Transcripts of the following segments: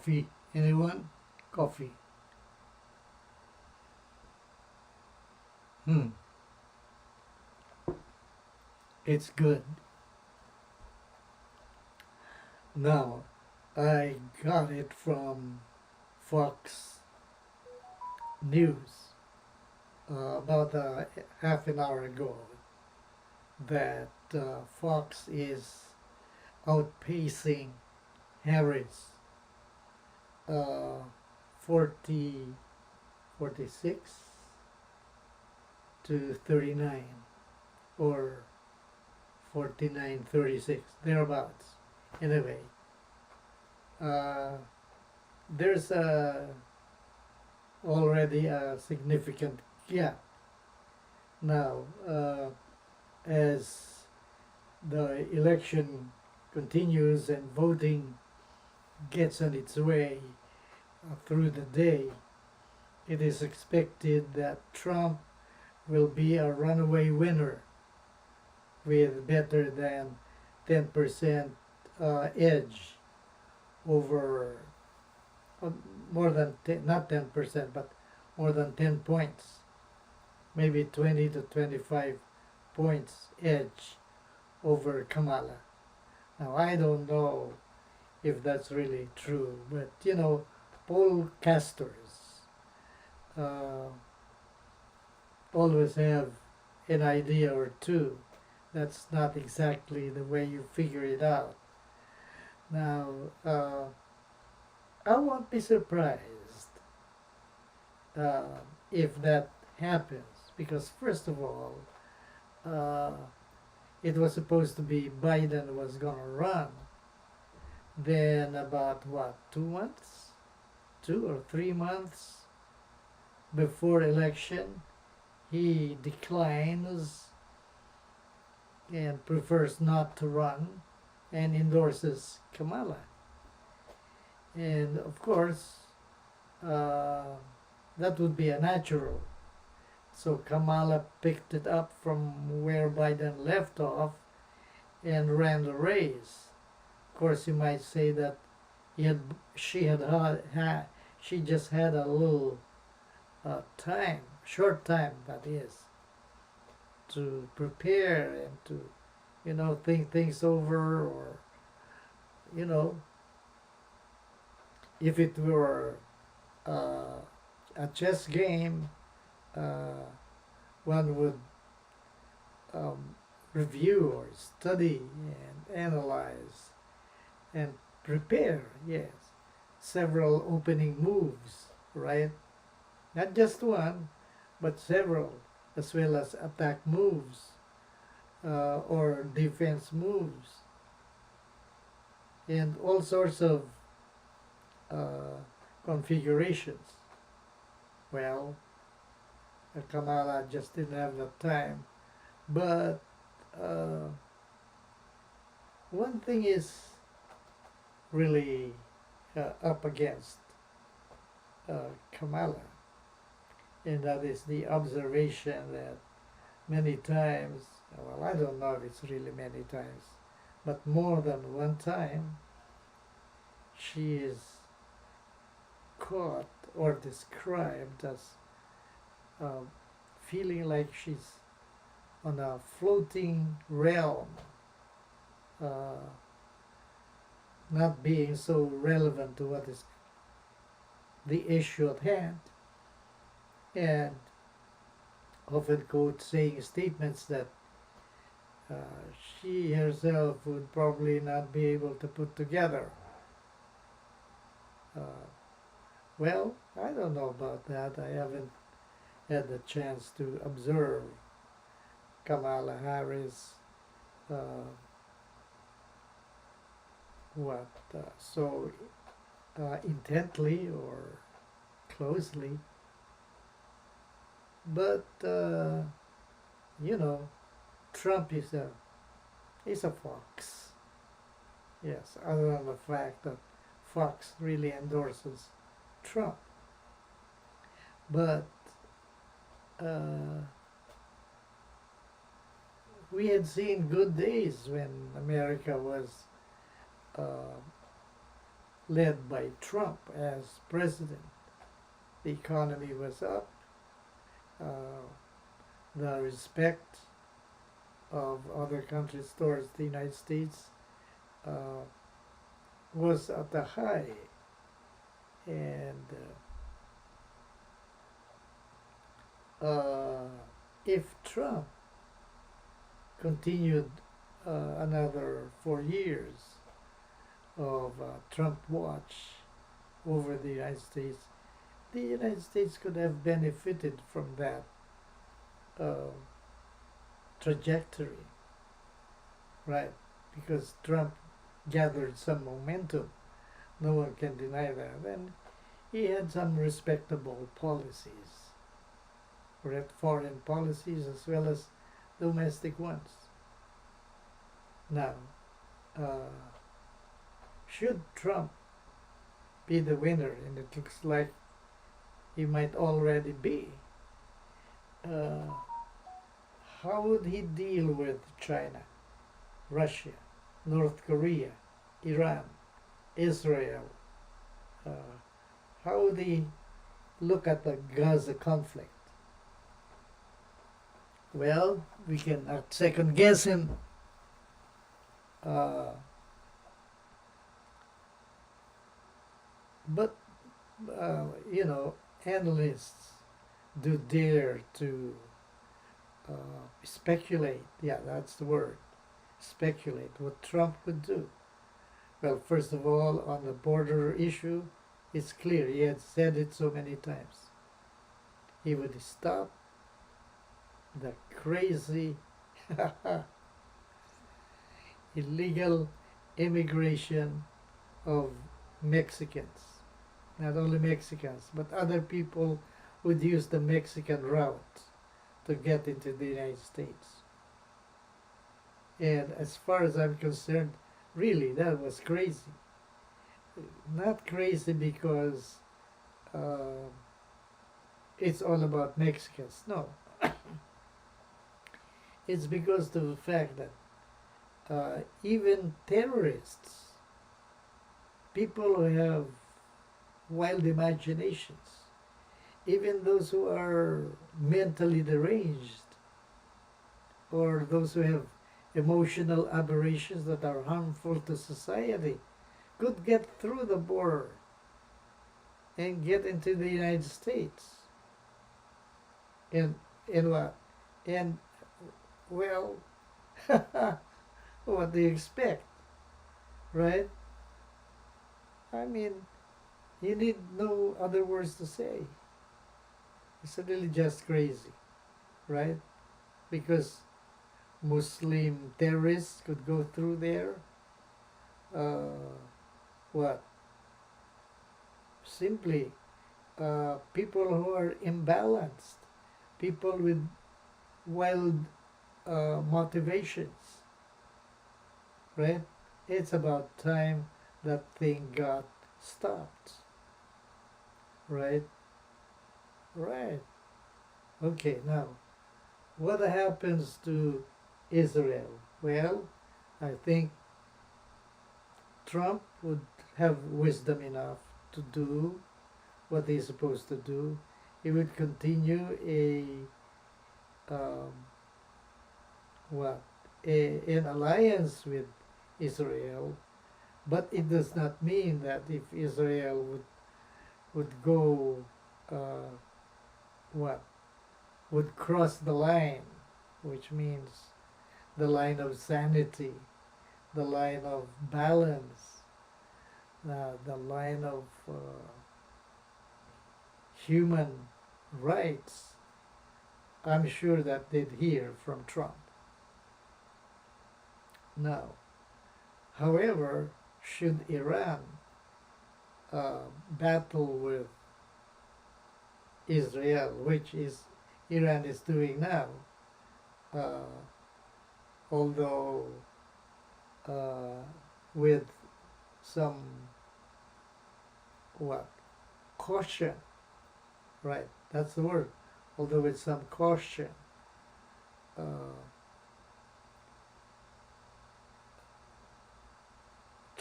coffee. Anyone? Coffee. It's good. Now, I got it from Fox News about half an hour ago that Fox is outpacing Harris 40, 46 to 39 or 49-36, thereabouts. Anyway, there's already a significant gap. Now, as the election continues and voting gets on its way through the day, it is expected that Trump will be a runaway winner with better than 10% edge over more than 10, not 10%, but more than 10 points, maybe 20 to 25 points edge over Kamala. Now, I don't know if that's really true, but you know, pollcasters always have an idea or two. That's not exactly the way you figure it out. Now, I won't be surprised if that happens, because first of all, it was supposed to be Biden was gonna run. Then about what, 2 months? 2 or 3 months before election, he declines and prefers not to run and endorses Kamala. And of course, that would be a natural. So Kamala picked it up from where Biden left off and ran the race. Of course, you might say that she just had a little time, short time that is, to prepare and to, you know, think things over, or, you know, if it were a chess game, one would review or study and analyze and prepare, yes, several opening moves, right? Not just one, but several, as well as attack moves or defense moves, and all sorts of configurations. Well, Kamala just didn't have the time. But one thing is really up against Kamala, and that is the observation that many times, well, I don't know if it's really many times, but more than one time, she is caught or described as feeling like she's on a floating realm, not being so relevant to what is the issue at hand, and often quote saying statements that she herself would probably not be able to put together. Well, I don't know about that. I haven't had the chance to observe Kamala Harris so intently or closely. But you know, Trump is a fox. Yes, other than the fact that Fox really endorses Trump. But we had seen good days when America was led by Trump as president. The economy was up, uh, the respect of other countries towards the United States uh, was at a high, and if Trump continued another 4 years of Trump watch over the United States could have benefited from that uh, trajectory, right? Because Trump gathered some momentum. No one can deny that. And he had some respectable policies, foreign policies as well as domestic ones. Now, should Trump be the winner, and it looks like he might already be, how would he deal with China, Russia, North Korea, Iran, Israel? How would he look at the Gaza conflict? Well, we can second guess him. But, you know, analysts do dare to speculate. Yeah, that's the word. Speculate what Trump would do. Well, first of all, on the border issue, it's clear. He had said it so many times. He would stop the crazy illegal immigration of Mexicans. Not only Mexicans, but other people would use the Mexican route to get into the United States. And as far as I'm concerned, really, that was crazy. Not crazy because it's all about Mexicans. No. It's because of the fact that even terrorists, people who have wild imaginations, even those who are mentally deranged, or those who have emotional aberrations that are harmful to society, could get through the border and get into the United States. And what? And, well, what do you expect? Right? I mean, you need no other words to say. It's really just crazy, right? Because Muslim terrorists could go through there. What? Simply people who are imbalanced, people with wild motivations, right? It's about time that thing got stopped, right? Right. Okay, now, what happens to Israel? Well, I think Trump would have wisdom enough to do what he's supposed to do. He would continue an alliance with Israel, but it does not mean that if Israel would go would cross the line, which means the line of sanity, the line of balance, the line of human rights. I'm sure that they'd hear from Trump. Now, however, should Iran battle with Israel, which is Iran is doing now, although with some caution, right? That's the word. Although with some caution,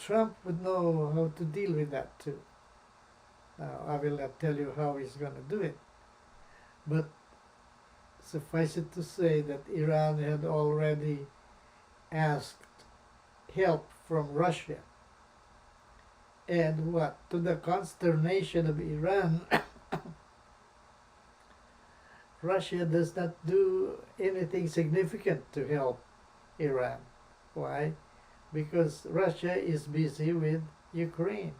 Trump would know how to deal with that too. Now, I will not tell you how he's going to do it, but suffice it to say that Iran had already asked help from Russia. And what? To the consternation of Iran, Russia does not do anything significant to help Iran. Why? Because Russia is busy with Ukraine.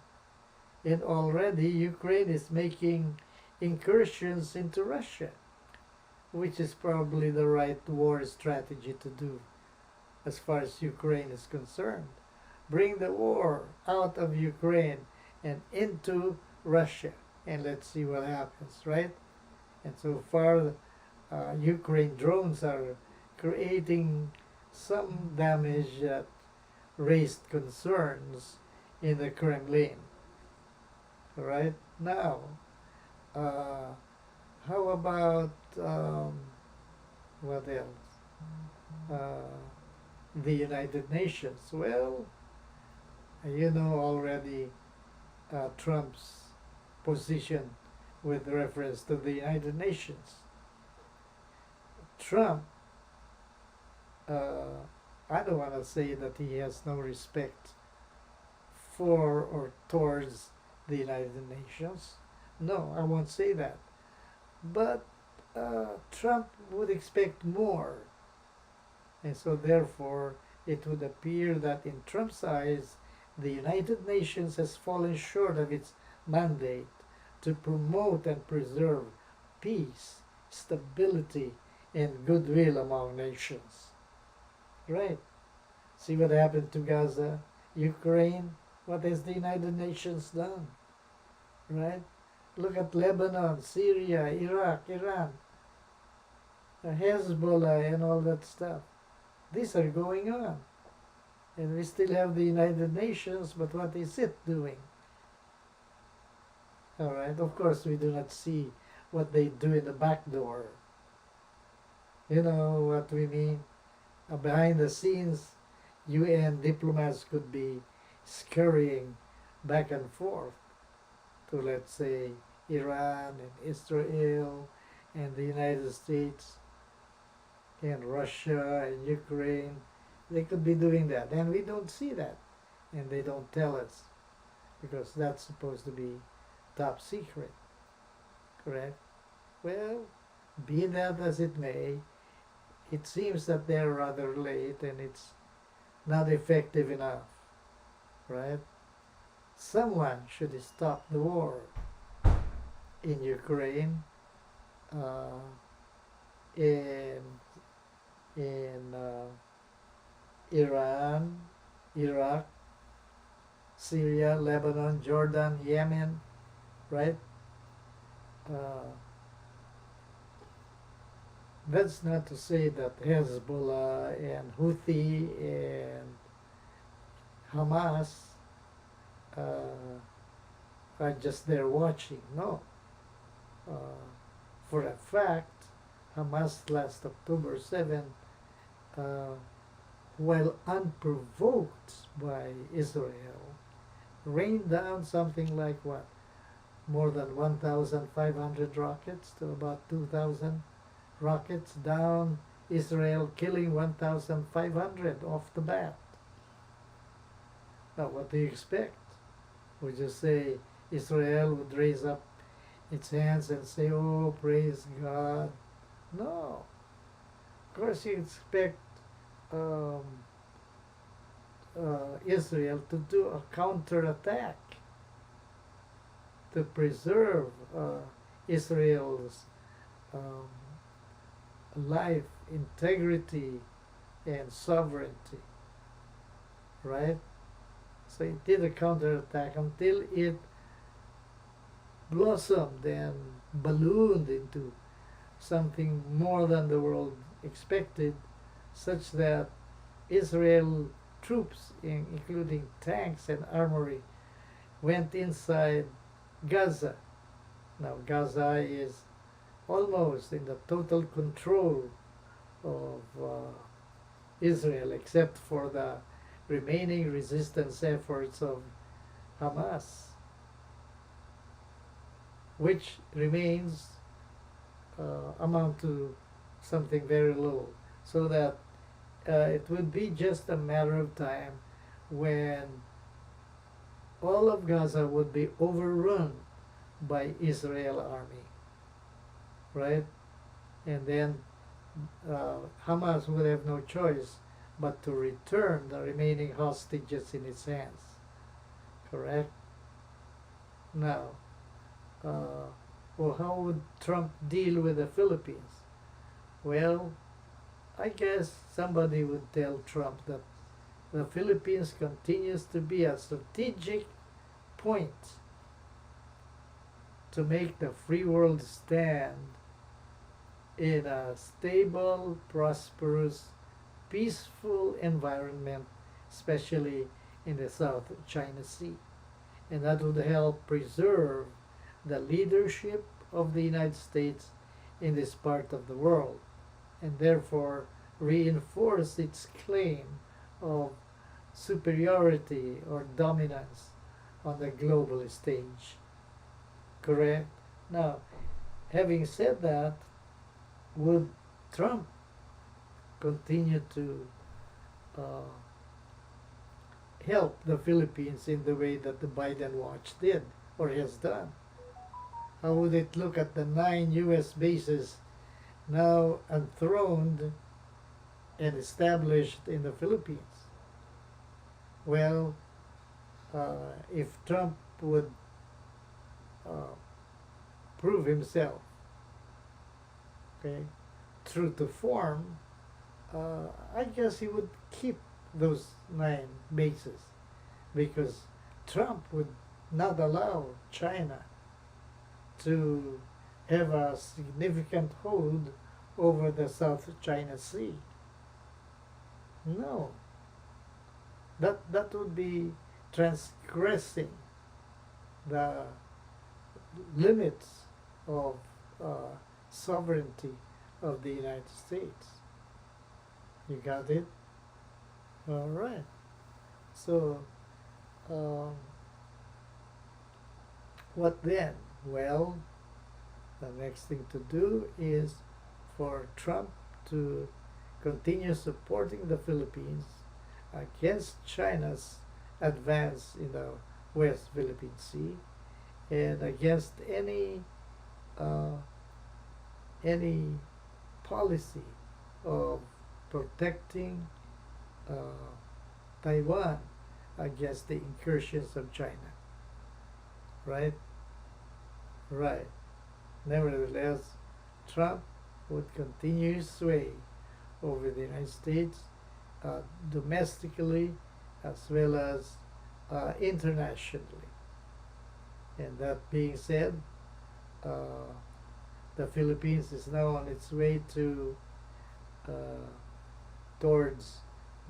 And already Ukraine is making incursions into Russia, which is probably the right war strategy to do as far as Ukraine is concerned. Bring the war out of Ukraine and into Russia, and let's see what happens, right? And so far, Ukraine drones are creating some damage that raised concerns in the Kremlin. All right, now, how about what else? The United Nations. Well, you know already Trump's position with reference to the United Nations. Trump, I don't want to say that he has no respect for or towards the United Nations. No, I won't say that. But Trump would expect more. And so therefore, it would appear that in Trump's eyes, the United Nations has fallen short of its mandate to promote and preserve peace, stability, and goodwill among nations. Right? See what happened to Gaza, Ukraine? What has the United Nations done? Right? Look at Lebanon, Syria, Iraq, Iran, Hezbollah, and all that stuff. These are going on. And we still have the United Nations, but what is it doing? All right, of course, we do not see what they do in the back door. You know what we mean? Behind the scenes, UN diplomats could be scurrying back and forth to, let's say, Iran and Israel and the United States and Russia and Ukraine. They could be doing that, and we don't see that, and they don't tell us, because that's supposed to be top secret, correct? Well, be that as it may, it seems that they're rather late and it's not effective enough, right? Someone should stop the war in Ukraine, in Iran, Iraq, Syria, Lebanon, Jordan, Yemen, right? That's not to say that Hezbollah and Houthi and Hamas are just there watching. No. For a fact, Hamas last October 7, while unprovoked by Israel, rained down something like what? More than 1,500 rockets to about 2,000 rockets down Israel, killing 1,500 off the bat. Now, what do you expect? Would you say Israel would raise up its hands and say, oh, praise God? No. Of course, you expect Israel to do a counterattack to preserve Israel's life, integrity, and sovereignty, right? So it did a counterattack until it blossomed and ballooned into something more than the world expected, such that Israel troops, including tanks and armory, went inside Gaza. Now Gaza is almost in the total control of Israel, except for the remaining resistance efforts of Hamas, which remains amount to something very low, so that it would be just a matter of time when all of Gaza would be overrun by Israel army, right? And then Hamas would have no choice but to return the remaining hostages in its hands, correct? Now, well, how would Trump deal with the Philippines? Well, I guess somebody would tell Trump that the Philippines continues to be a strategic point to make the free world stand in a stable, prosperous, peaceful environment, especially in the South China Sea. And that would help preserve the leadership of the United States in this part of the world, and therefore reinforce its claim of superiority or dominance on the global stage. Correct? Now, having said that, would Trump continue to help the Philippines in the way that the Biden watch did or has done? How would it look at the 9 U.S. bases now enthroned and established in the Philippines? Well, if Trump would prove himself, okay, true to form, I guess he would keep those 9 bases, because Trump would not allow China to have a significant hold over the South China Sea. No. That would be transgressing the limits of sovereignty of the United States. You got it? All right. So, what then? Well, the next thing to do is for Trump to continue supporting the Philippines against China's advance in the West Philippine Sea, and against any policy of protecting Taiwan against the incursions of China. Right? Right. Nevertheless, Trump would continue his sway over the United States domestically as well as internationally. And that being said, the Philippines is now on its way to towards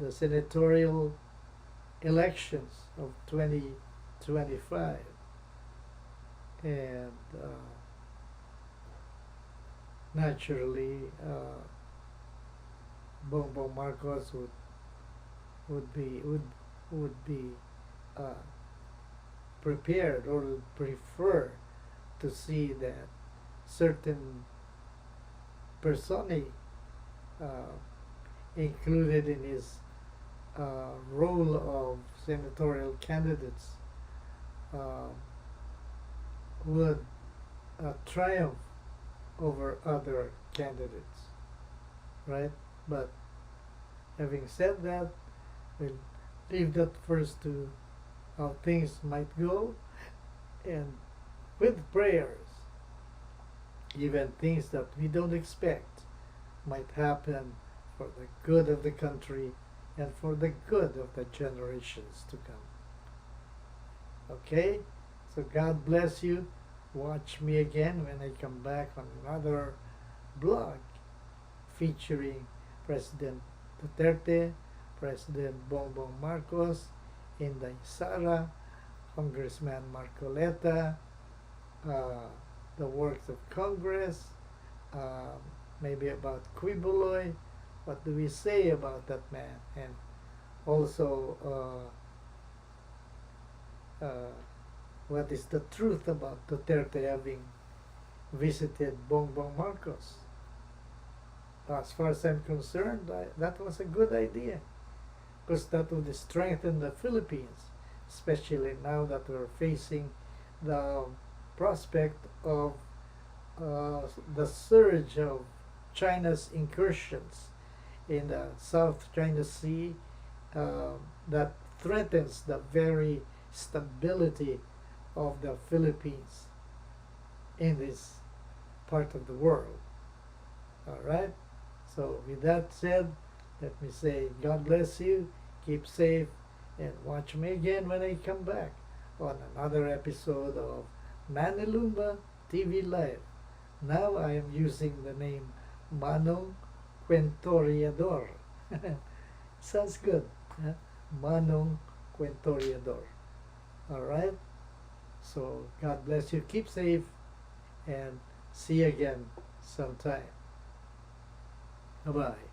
the senatorial elections of 2025, and naturally Bongbong Marcos would be prepared, or would prefer to see that certain personae included in his role of senatorial candidates would triumph over other candidates, right? But having said that, we'll leave that first to how things might go, and with prayers, even things that we don't expect might happen for the good of the country and for the good of the generations to come. Okay? So God bless you. Watch me again when I come back on another blog featuring President Duterte, President Bongbong Marcos, INDAY SARA, Congressman Marcoleta, the works of Congress, maybe about QUIBOLOY. What do we say about that man? And also what is the truth about Duterte having visited Bongbong Marcos. As far as I'm concerned, that was a good idea, because that would strengthen the Philippines, especially now that we're facing the prospect of the surge of China's incursions in the South China Sea, that threatens the very stability of the Philippines in this part of the world. All right? So with that said, let me say God bless you, keep safe, and watch me again when I come back on another episode of Manilumba TV Live. Now I am using the name Manong Kwentoryador. Sounds good. Huh? Manong Kwentoryador. All right? So God bless you, keep safe, and see you again sometime. Bye-bye.